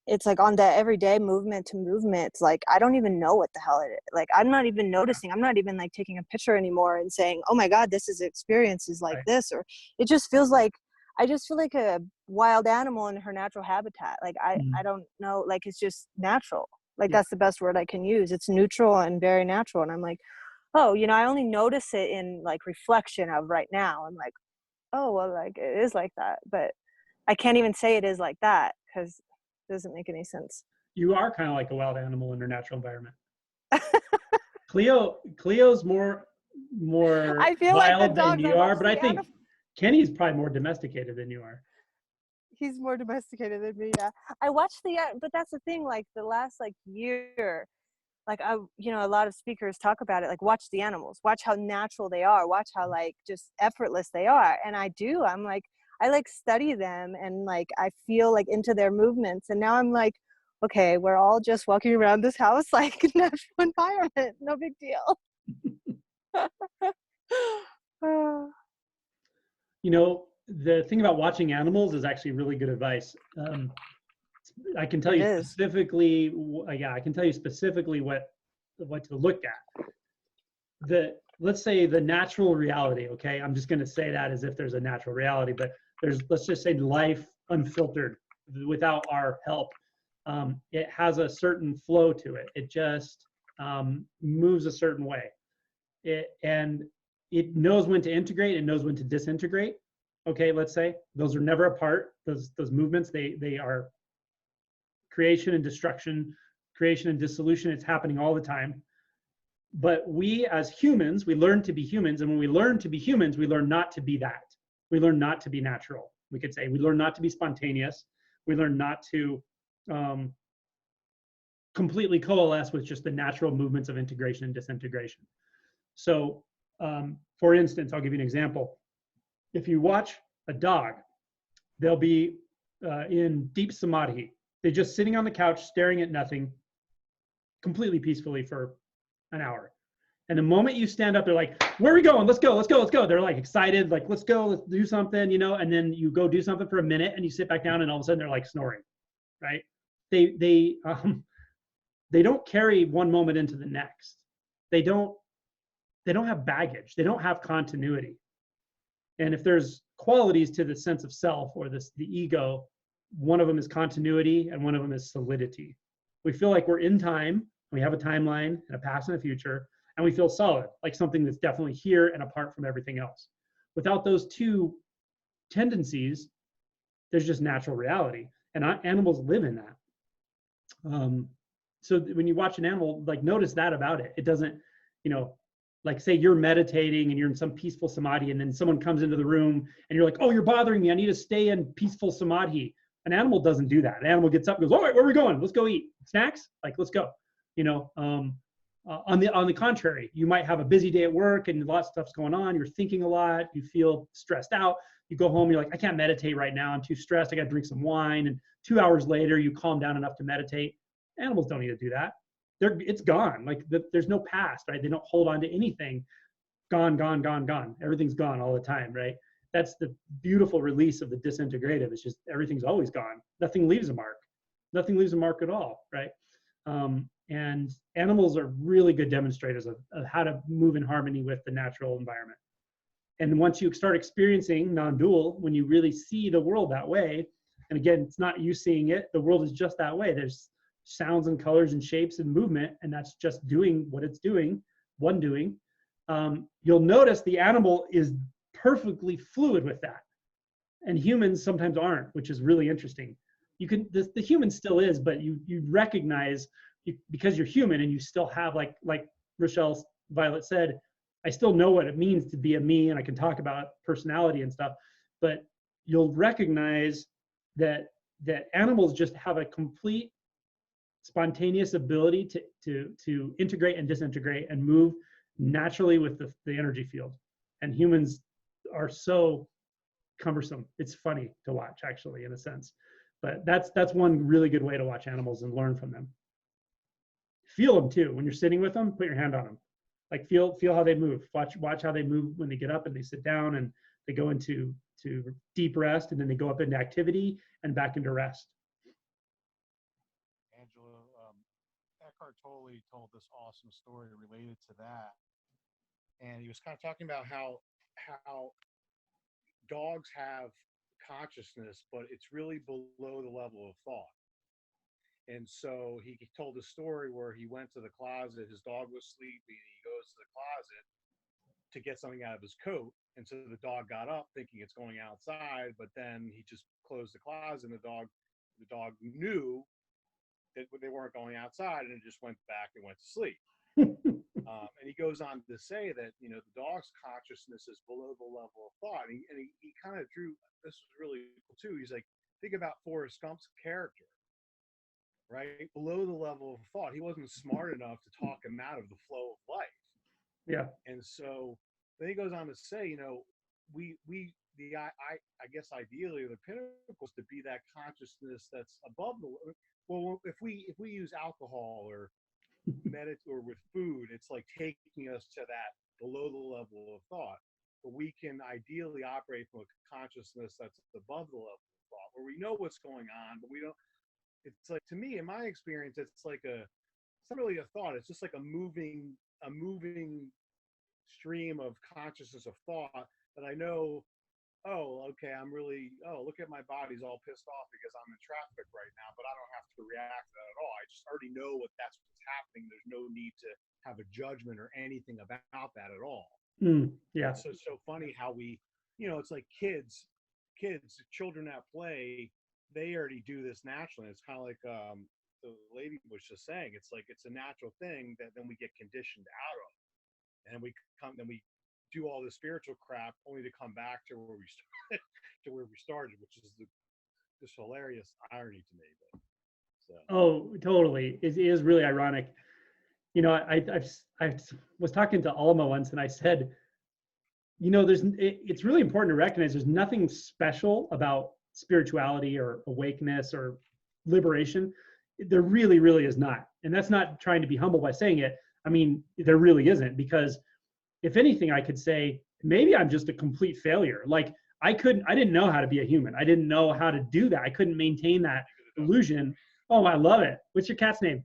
it's like on the everyday movement to movement, it's like I don't even know what the hell it is. Like, I'm not even noticing. I'm not even like taking a picture anymore and saying, oh my God, this is experiences like this. Or it just feels like I just feel like a wild animal in her natural habitat. Like I don't know, like it's just natural. Like that's the best word I can use. It's neutral and very natural. And I'm like, oh, I only notice it in like reflection of right now. I'm like, oh, well, like it is like that. But I can't even say it is like that because it doesn't make any sense. You are kind of like a wild animal in your natural environment. Cleo's more I feel wild like than you are, but I think Kenny's probably more domesticated than you are. He's more domesticated than me. Yeah, I watched but that's the thing. Like the last year, like a lot of speakers talk about it. Like, watch the animals, watch how natural they are, watch how like just effortless they are. And I do. I'm like, I like study them and like I feel like into their movements. And now I'm like, okay, we're all just walking around this house like natural environment. No big deal. The thing about watching animals is actually really good advice. I can tell you specifically. I can tell you specifically what to look at. Let's say the natural reality, okay? I'm just going to say that as if there's a natural reality, but let's just say life unfiltered without our help. It has a certain flow to it. It just moves a certain way. And it knows when to integrate and knows when to disintegrate. Okay, let's say those are never apart. Those movements, they are creation and destruction, creation and dissolution. It's happening all the time. But we as humans, we learn to be humans. And when we learn to be humans, we learn not to be that. We learn not to be natural. We could say we learn not to be spontaneous. We learn not to completely coalesce with just the natural movements of integration and disintegration. So for instance, I'll give you an example. If you watch a dog, they'll be in deep samadhi. They're just sitting on the couch, staring at nothing, completely peacefully for an hour. And the moment you stand up, they're like, where are we going? Let's go, let's go, let's go. They're like excited, like, let's go, let's do something, you know, and then you go do something for a minute and you sit back down and all of a sudden they're like snoring, right? They don't carry one moment into the next. They don't have baggage. They don't have continuity. And if there's qualities to the sense of self or the ego, one of them is continuity and one of them is solidity. We feel like we're in time. We have a timeline and a past and a future, and we feel solid, like something that's definitely here and apart from everything else. Without those two tendencies, there's just natural reality, and animals live in that. So when you watch an animal, like notice that about it. It doesn't, you know, like say you're meditating and you're in some peaceful samadhi, and then someone comes into the room and you're like, oh, you're bothering me. I need to stay in peaceful samadhi. An animal doesn't do that. An animal gets up and goes, all right, where are we going? Let's go eat snacks. Like, let's go. You know, on the contrary, you might have a busy day at work and lots of stuff's going on. You're thinking a lot. You feel stressed out. You go home. You're like, I can't meditate right now. I'm too stressed. I got to drink some wine. And 2 hours later, you calm down enough to meditate. Animals don't need to do that. It's gone. Like there's no past, right? They don't hold on to anything. Gone, gone, gone, gone. Everything's gone all the time, right? That's the beautiful release of the disintegrative. It's just everything's always gone. Nothing leaves a mark. Nothing leaves a mark at all, right? And animals are really good demonstrators of how to move in harmony with the natural environment. And once you start experiencing non-dual, when you really see the world that way, and again, it's not you seeing it, the world is just that way. There's sounds and colors and shapes and movement, and that's just doing what it's doing, you'll notice the animal is perfectly fluid with that. And humans sometimes aren't, which is really interesting. The human still is, but you recognize, because you're human and you still have, like Rochelle Violet said, I still know what it means to be a me, and I can talk about personality and stuff, but you'll recognize that animals just have a complete spontaneous ability to integrate and disintegrate and move naturally with the energy field. And humans are so cumbersome. It's funny to watch, actually, in a sense. But that's one really good way to watch animals and learn from them. Feel them too. When you're sitting with them, put your hand on them. Like feel how they move. Watch how they move when they get up and they sit down and they go into deep rest, and then they go up into activity and back into rest. Angela, Eckhart Tolle told this awesome story related to that, and he was kind of talking about how dogs have consciousness, but it's really below the level of thought. And so he told a story where he went to the closet, his dog was sleeping, he goes to the closet to get something out of his coat, and so the dog got up thinking it's going outside, but then he just closed the closet, and the dog knew that they weren't going outside, and it just went back and went to sleep. And he goes on to say that, you know, the dog's consciousness is below the level of thought. And he kind of drew, this was really cool too. He's like, think about Forrest Gump's character, right? Below the level of thought. He wasn't smart enough to talk him out of the flow of life. Yeah. And so then he goes on to say, you know, I guess ideally the pinnacle is to be that consciousness that's above the, well, if we use alcohol or or with food, it's like taking us to that below the level of thought. But we can ideally operate from a consciousness that's above the level of thought, where we know what's going on, but we don't. It's like, to me, in my experience, it's like not really a thought. It's just like a moving stream of consciousness of thought that I know, oh, okay, look at my body's all pissed off because I'm in traffic right now, but I don't have to react to that at all. I just already know that's what's happening. There's no need to have a judgment or anything about that at all. Yeah. So it's so funny how we, it's like children that play, they already do this naturally. It's kind of like the lady was just saying, it's like it's a natural thing that then we get conditioned out of, and we do all this spiritual crap only to come back to where we started, which is this hilarious irony to me. But, so. Oh, totally. It is really ironic. I was talking to Alma once, and I said, it's really important to recognize there's nothing special about spirituality or awakeness or liberation. There really, really is not. And that's not trying to be humble by saying it. I mean, there really isn't, because if anything, I could say, maybe I'm just a complete failure. Like I didn't know how to be a human. I didn't know how to do that. I couldn't maintain that illusion. Oh, I love it. What's your cat's name?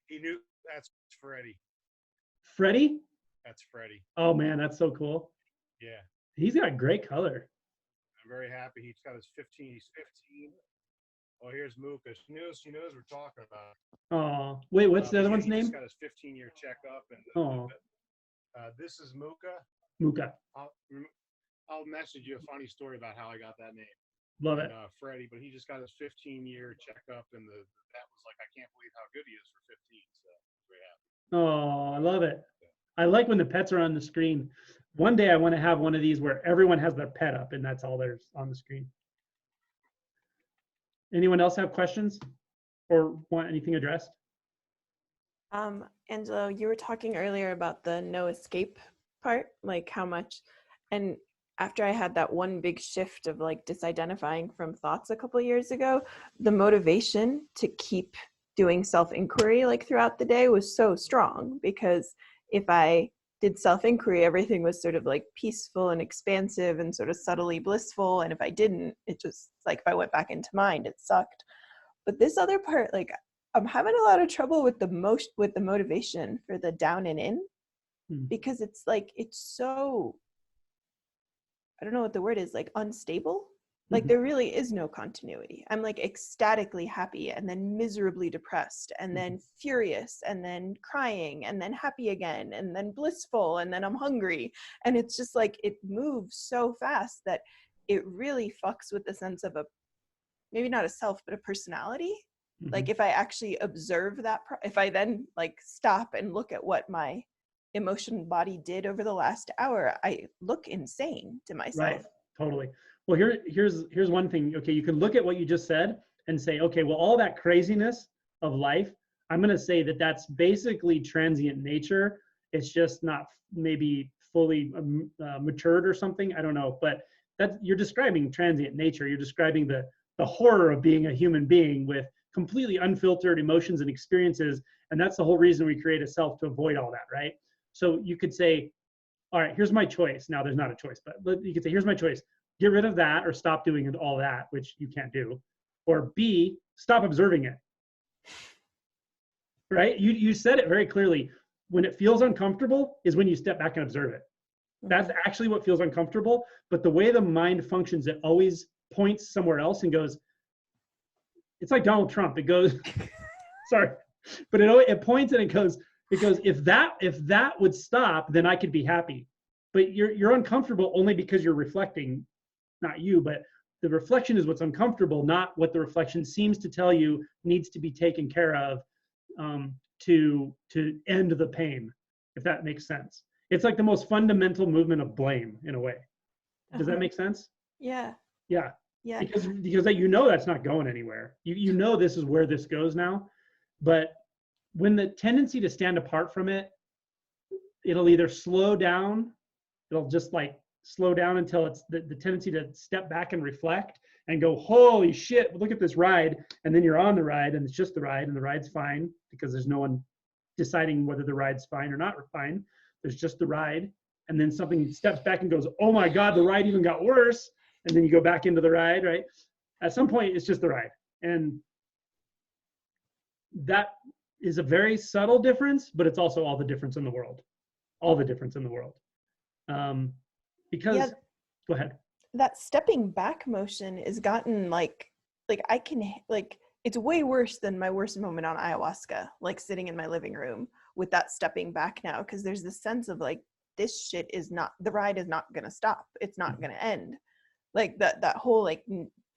He knew. That's Freddie. Freddie? That's Freddie. Oh man, that's so cool. Yeah. He's got great color. I'm very happy. He's 15. He's 15. Oh, here's Muka. She knows we're talking about. Oh, wait, what's the other one's he name? Just got his 15-year checkup, and this is Muka. Muka. I'll message you a funny story about how I got that name. Love it. Freddie, but he just got his 15-year checkup, and that was like, I can't believe how good he is for 15. So very happy. Oh, I love it. I like when the pets are on the screen. One day I want to have one of these where everyone has their pet up and that's all there's on the screen. Anyone else have questions or want anything addressed? Angelo, you were talking earlier about the no escape part, like how much, and after I had that one big shift of like disidentifying from thoughts a couple of years ago, the motivation to keep doing self-inquiry like throughout the day was so strong, because if I did self-inquiry, everything was sort of like peaceful and expansive and sort of subtly blissful. And if I didn't, it just like, if I went back into mind, it sucked. But this other part, like I'm having a lot of trouble with the motivation for the down and in, because it's like, it's so, I don't know what the word is, like unstable. Like there really is no continuity. I'm like ecstatically happy and then miserably depressed and then furious and then crying and then happy again and then blissful and then I'm hungry. And it's just like, it moves so fast that it really fucks with the sense of maybe not a self, but a personality. Like if I actually observe that, if I then like stop and look at what my emotional body did over the last hour, I look insane to myself. Right, totally. Well, here's one thing. Okay, you can look at what you just said and say, okay, well, all that craziness of life, I'm going to say that that's basically transient nature. It's just not maybe fully matured or something. I don't know, but you're describing transient nature. You're describing the horror of being a human being with completely unfiltered emotions and experiences, and that's the whole reason we create a self, to avoid all that, right? So you could say, all right, here's my choice. Now there's not a choice, but you could say, here's my choice. Get rid of that or stop doing all that, which you can't do. Or B, stop observing it. Right? You said it very clearly. When it feels uncomfortable is when you step back and observe it. That's actually what feels uncomfortable. But the way the mind functions, it always points somewhere else and goes, it's like Donald Trump. It goes, sorry, but it points and it goes, if that would stop, then I could be happy. But you're uncomfortable only because you're reflecting. Not you, but the reflection is what's uncomfortable, not what the reflection seems to tell you needs to be taken care of to end the pain, if that makes sense. It's like the most fundamental movement of blame in a way. Does that make sense? Yeah. Yeah. Yeah. Because that's not going anywhere. You know this is where this goes now. But when the tendency to stand apart from it, it'll either slow down, it'll just like slow down until it's the tendency to step back and reflect and go, holy shit, look at this ride. And then you're on the ride and it's just the ride and the ride's fine because there's no one deciding whether the ride's fine or not fine. There's just the ride. And then something steps back and goes, oh my God, the ride even got worse. And then you go back into the ride, right? At some point, it's just the ride. And that is a very subtle difference, but it's also all the difference in the world. All the difference in the world. Because, Yeah. Go ahead. That stepping back motion is gotten like I can, like, it's way worse than my worst moment on ayahuasca, like sitting in my living room with that stepping back now, because there's this sense of like, this shit is not, the ride is not going to stop. It's not going to end. Like that whole, like,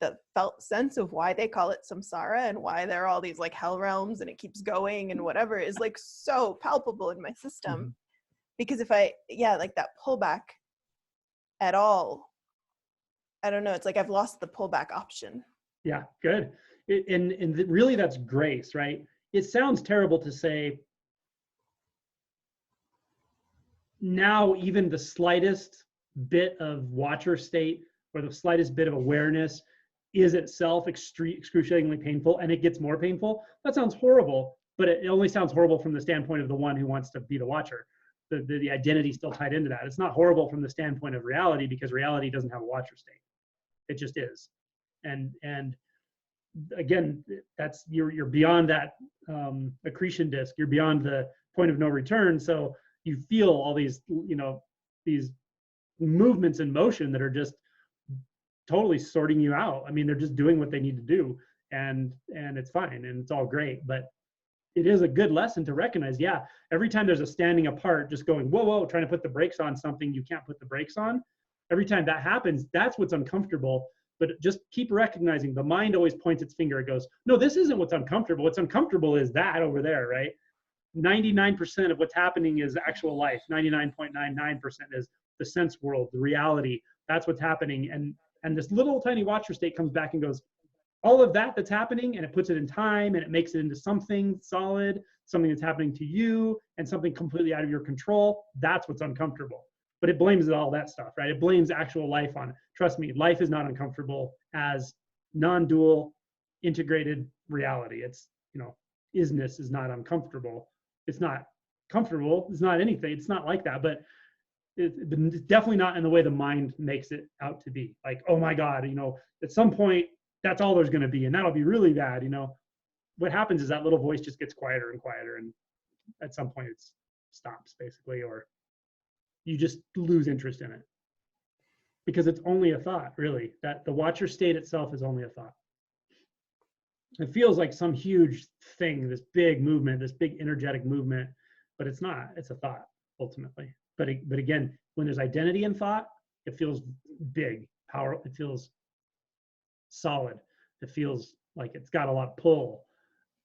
the felt sense of why they call it samsara and why there are all these like hell realms and it keeps going and whatever is like so palpable in my system. Mm-hmm. Because if like that pullback at all, I don't know, it's like I've lost the pullback option. Yeah, good. Really that's grace, right? It sounds terrible to say now even the slightest bit of watcher state or the slightest bit of awareness is itself excruciatingly painful, and it gets more painful. That sounds horrible, but it only sounds horrible from the standpoint of the one who wants to be the watcher. The identity still tied into that. It's not horrible from the standpoint of reality, because reality doesn't have a watcher state. It just is. And again, that's you're beyond that accretion disk. You're beyond the point of no return. So you feel all these, these movements in motion that are just totally sorting you out. I mean, they're just doing what they need to do, and it's fine, and it's all great. But it is a good lesson to recognize, yeah, every time there's a standing apart, just going, whoa, whoa, trying to put the brakes on something you can't put the brakes on. Every time that happens, that's what's uncomfortable. But just keep recognizing the mind always points its finger. It goes, no, this isn't what's uncomfortable. What's uncomfortable is that over there, right? 99% of what's happening is actual life. 99.99% is the sense world, the reality. That's what's happening. And this little tiny watcher state comes back and goes, all of that's happening, and it puts it in time, and it makes it into something solid, something that's happening to you, and something completely out of your control. That's what's uncomfortable. But it blames all that stuff, right? It blames actual life on it. Trust me, life is not uncomfortable as non-dual integrated reality. It's, isness is not uncomfortable. It's not comfortable. It's not anything. It's not like that, but it's definitely not in the way the mind makes it out to be. Like, oh my God, at some point, that's all there's going to be, and that'll be really bad. What happens is that little voice just gets quieter and quieter, and at some point it stops, basically, or you just lose interest in it, because it's only a thought, really. That the watcher state itself is only a thought. It feels like some huge thing, this big movement, this big energetic movement, but it's not. It's a thought, ultimately. But again, when there's identity in thought, it feels big, powerful. It feels solid. It feels like it's got a lot of pull.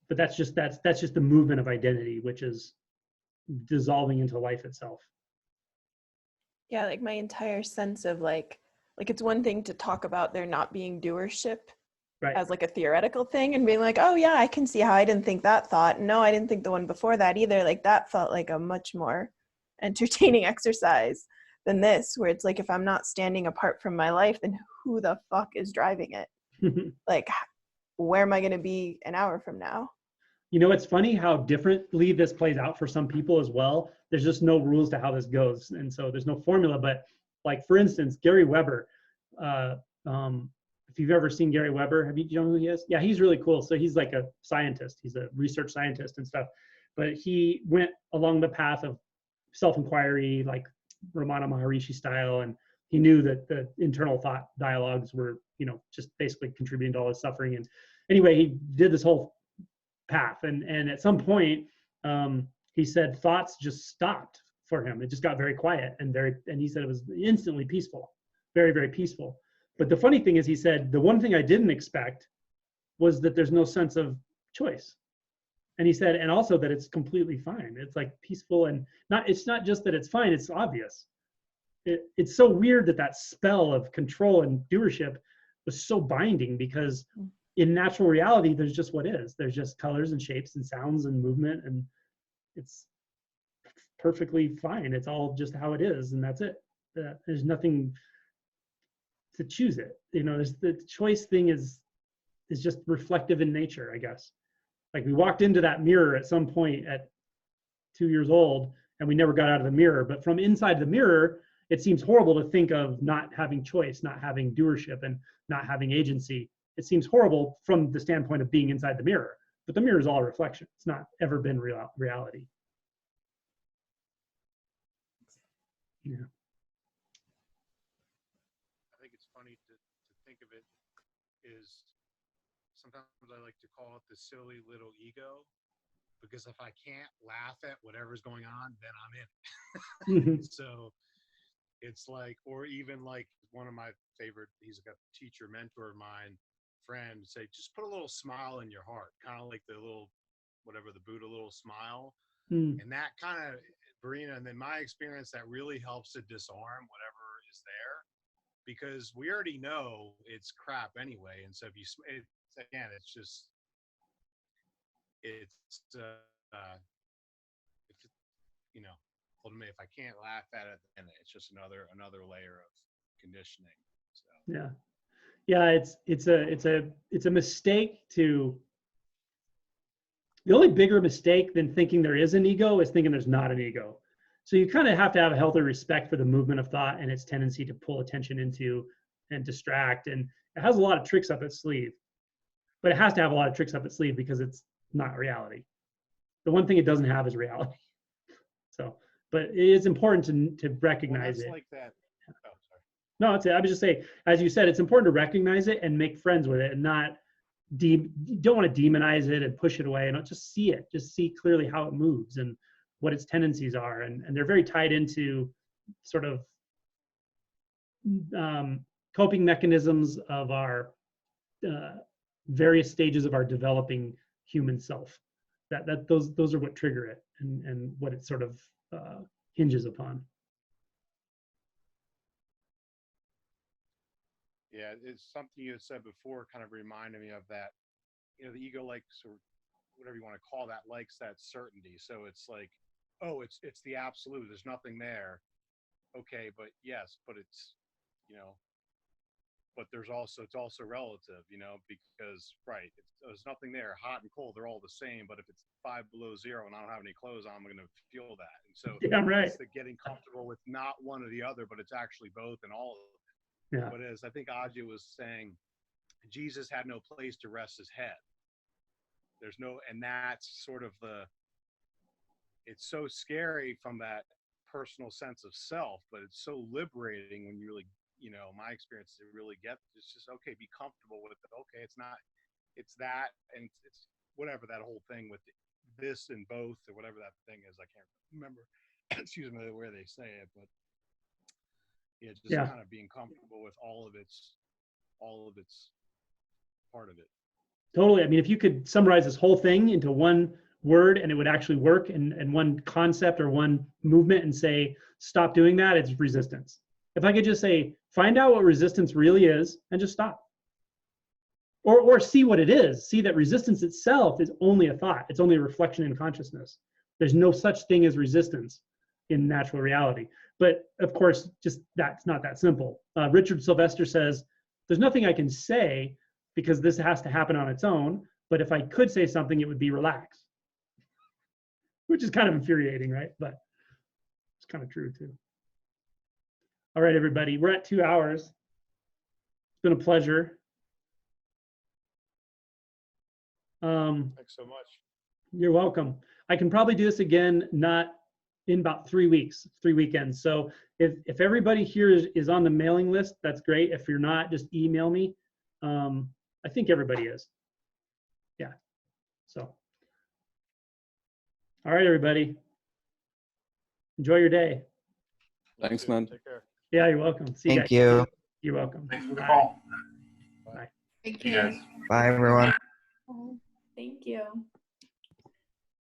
But that's just the movement of identity, which is dissolving into life itself. Yeah, like my entire sense of like it's one thing to talk about there not being doership, right, as like a theoretical thing, and being like, oh yeah, I can see how I didn't think that thought. No, I didn't think the one before that either. Like that felt like a much more entertaining exercise than this, where it's like, if I'm not standing apart from my life, then who the fuck is driving it? Like, where am I going to be an hour from now? It's funny how differently this plays out for some people as well. There's just no rules to how this goes. And so there's no formula, but like, for instance, Gary Weber, if you've ever seen Gary Weber, do you know who he is? Yeah, he's really cool. So he's like a scientist. He's a research scientist and stuff, but he went along the path of self-inquiry, like Ramana Maharishi style. And he knew that the internal thought dialogues were, just basically contributing to all his suffering. And anyway, he did this whole path. And at some point, he said thoughts just stopped for him. It just got very quiet and he said it was instantly peaceful, very, very peaceful. But the funny thing is, he said, the one thing I didn't expect was that there's no sense of choice. And he said, and also that it's completely fine. It's like peaceful, and it's not just that it's fine, it's obvious. It's so weird that spell of control and doership was so binding, because in natural reality, there's just what is. There's just colors and shapes and sounds and movement, and it's perfectly fine. It's all just how it is, and that's it. There's nothing to choose it. There's the choice thing is just reflective in nature, I guess. Like, we walked into that mirror at some point at 2 years old, and we never got out of the mirror. But from inside the mirror, it seems horrible to think of not having choice, not having doership, and not having agency. It seems horrible from the standpoint of being inside the mirror. but the mirror is all a reflection. It's not ever been reality. Yeah. I think it's funny to think of it is sometimes I like to call it the silly little ego, because if I can't laugh at whatever's going on, then I'm in it. So it's like, or even like one of my favorite, he's a teacher, mentor of mine, friend, say, just put a little smile in your heart, kind of like the little, whatever, the Buddha little smile. And that kind of, Verena, and in my experience, that really helps to disarm whatever is there, because we already know it's crap anyway. And so if you, again, it's just, it's, you know, ultimately, if I can't laugh at it, then it's just another layer of conditioning. So. Yeah. Yeah, it's a mistake to, the only bigger mistake than thinking there is an ego is thinking there's not an ego. So you kind of have to have a healthy respect for the movement of thought and its tendency to pull attention into and distract. And it has a lot of tricks up its sleeve, but it has to have a lot of tricks up its sleeve because it's not reality. The one thing it doesn't have is reality. So, but it is important to recognize it. Like that. Oh, sorry. No, it's, I was just saying, as you said, it's important to recognize it and make friends with it, and not you don't want to demonize it and push it away, and just see it, just see clearly how it moves and what its tendencies are. And they're very tied into sort of coping mechanisms of our various stages of our developing human self. Those are what trigger it and what it sort of hinges upon. Yeah, it's something you had said before kind of reminded me of that, you know, the ego likes, or whatever you want to call that, likes that certainty. So it's like, oh, it's the absolute, there's nothing there. Okay, but yes, but it's, you know, but it's also relative, you know, because, right, there's nothing there, hot and cold, they're all the same. But if it's 5 below 0 and I don't have any clothes on, I'm going to feel that. And so yeah, right. It's the getting comfortable with not one or the other, but it's actually both and all of it. Yeah. But as I think Aja was saying, Jesus had no place to rest his head. There's no, and that's sort of it's so scary from that personal sense of self, but it's so liberating when you really, you know, my experience to really get, it's just, okay, be comfortable with it. Okay, it's not, it's that, and it's whatever that whole thing with this and both, or whatever that thing is. I can't remember, excuse me, where they say it, but yeah, just kind of being comfortable with all of its part of it. Totally. I mean, if you could summarize this whole thing into one word and it would actually work, and one concept or one movement, and say, stop doing that, it's resistance. If I could just say, find out what resistance really is and just stop. Or see what it is. See that resistance itself is only a thought. It's only a reflection in consciousness. There's no such thing as resistance in natural reality. But of course, just that's not that simple. Richard Sylvester says, there's nothing I can say because this has to happen on its own. But if I could say something, it would be relax. Which is kind of infuriating, right? But it's kind of true too. All right, everybody, we're at 2 hours. It's been a pleasure. Thanks so much. You're welcome. I can probably do this again, not in about 3 weeks, 3 weekends. So if everybody here is on the mailing list, that's great. If you're not, just email me. I think everybody is. Yeah. So, all right, everybody. Enjoy your day. Thanks, man. Take care. Yeah, you're welcome. See you guys. Thank you. You're welcome. Thanks for the Bye. call. Bye. Thank You you. guys. Bye, everyone. Thank you.